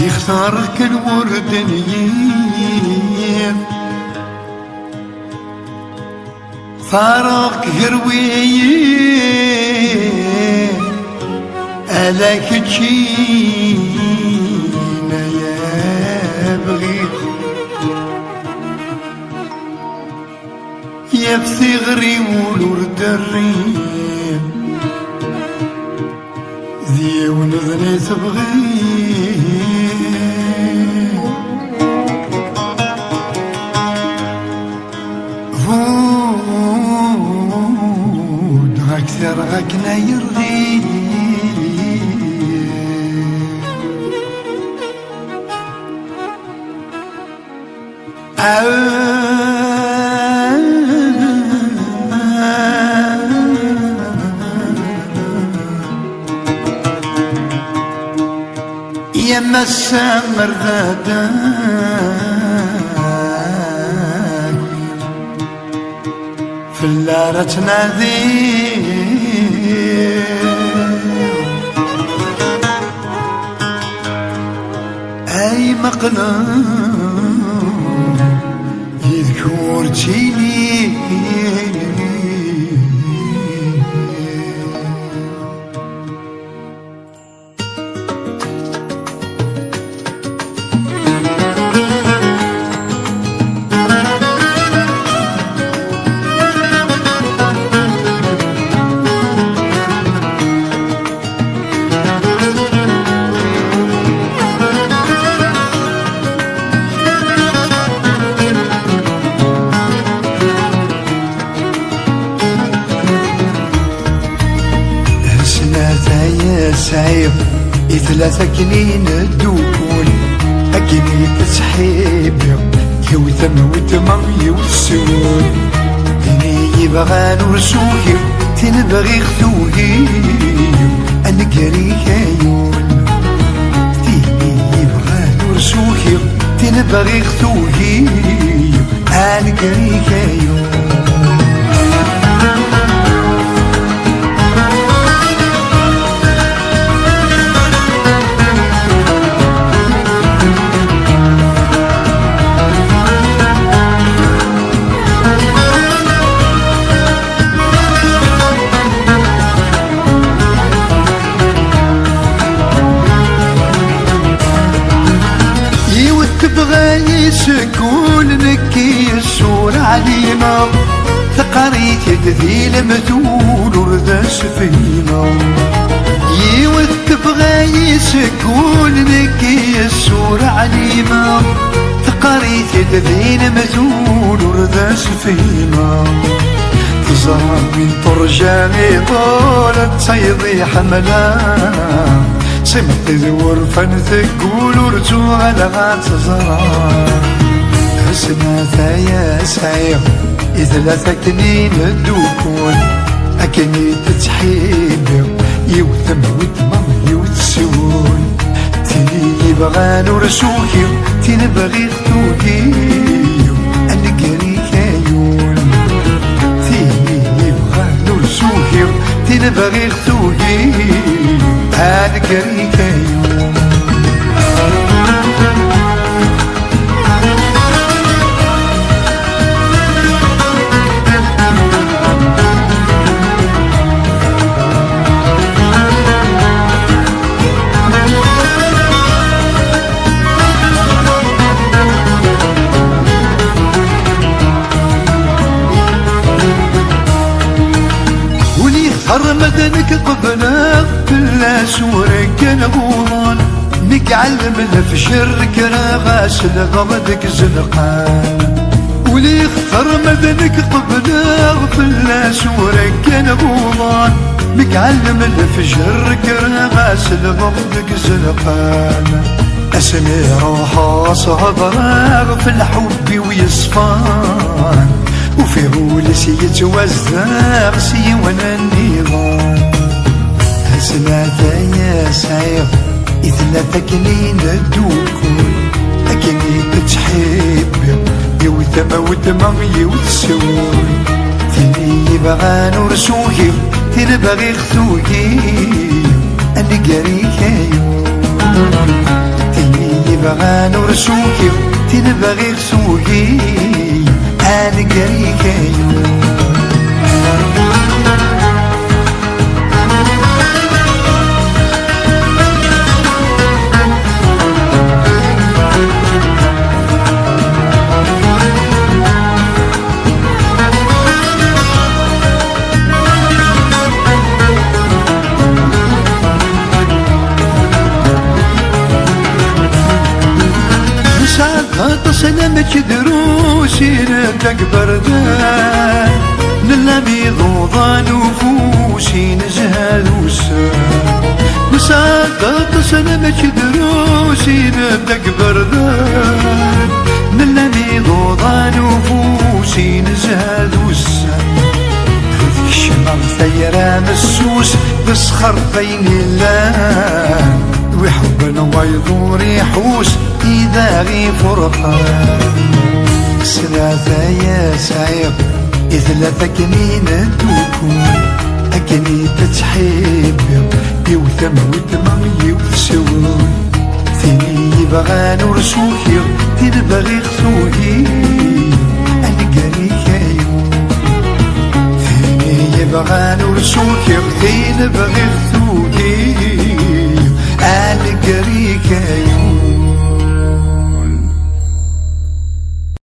يختارك الورد نيم فارق هرويه ألاك تشينا يا بغي يفثي غري والورد الريم ذي ونذني تبغي أكثر غكنا يرغي يما السمر ذاتك في اللارة تنادي أي مقلوب يذكر تيني سايب ثلاثة كنين الدوكون أكني تسحيب يوثم وتمم يوسون إني يبغى نرسوكي تنبغي خذوهي أنا قريك عيون تيني يبغى نرسوكي تنبغي خذوهي أنا قريك عيون تبغى يسكون نكي السور علينا ثقريت يدذي المثول ورذا سفينة يوث تبغى يسكون نكي السور علينا ثقريت يدذي المثول ورذا سفينة تزرع من طرجاني طولت سيضي حملا سمت ذور فنثقول ورجو على غات زرع حسنا يا سعير إذا لا ثكنين الدوكون أكني تتحيب يوثم وتمم يوتسون تيني يبغى نرسوكي تنبغي خذوكي أنا قريك عيون تيني يبغى نرسوكي تنبغي خذوكي أنا قريك عيون هرمدنك قبنا كل سورك نغوران نقعلم الفشر كرا غاسل غمدك زنقان ولي هرمدنك قبنا كل سورك نغوران نقعلم الفشر كرا غاسل غمدك زنقان اسمي روحا صبراغ في الحب ويصفان وفي غولسي يتوزع سي وانا النظام هسنا يا سعير إثلاثة كنين الدوكون وتما يوتسوي تيني يبغى نرسوكي تيني باغي خذوكي أنا قريكايو تيني يبغى نرسوكي تيني باغي خذوكي أنا قريكايو سلامك دروسي نبدأ بردان نلبي ضوضان وفوسي نزهد وسان نساقط سلامك دروسي نبدأ بردان نلبي ضوضان وفوسي نزهد وسان هذيك الشمال ثيرة مسوس بسخر بين الله ويحبنا ويدور يحوس إذا غي فرحان سلافة يا سعيق إذا لا تكنين تكون أكني تتحب يوثم وتما يوثسون ثاني يبغى نرسوكي ثاني باغي خذوكي أنا قريكايو ثاني يبغى نرسوكي ثاني باغي خذوكي أنا قريكايو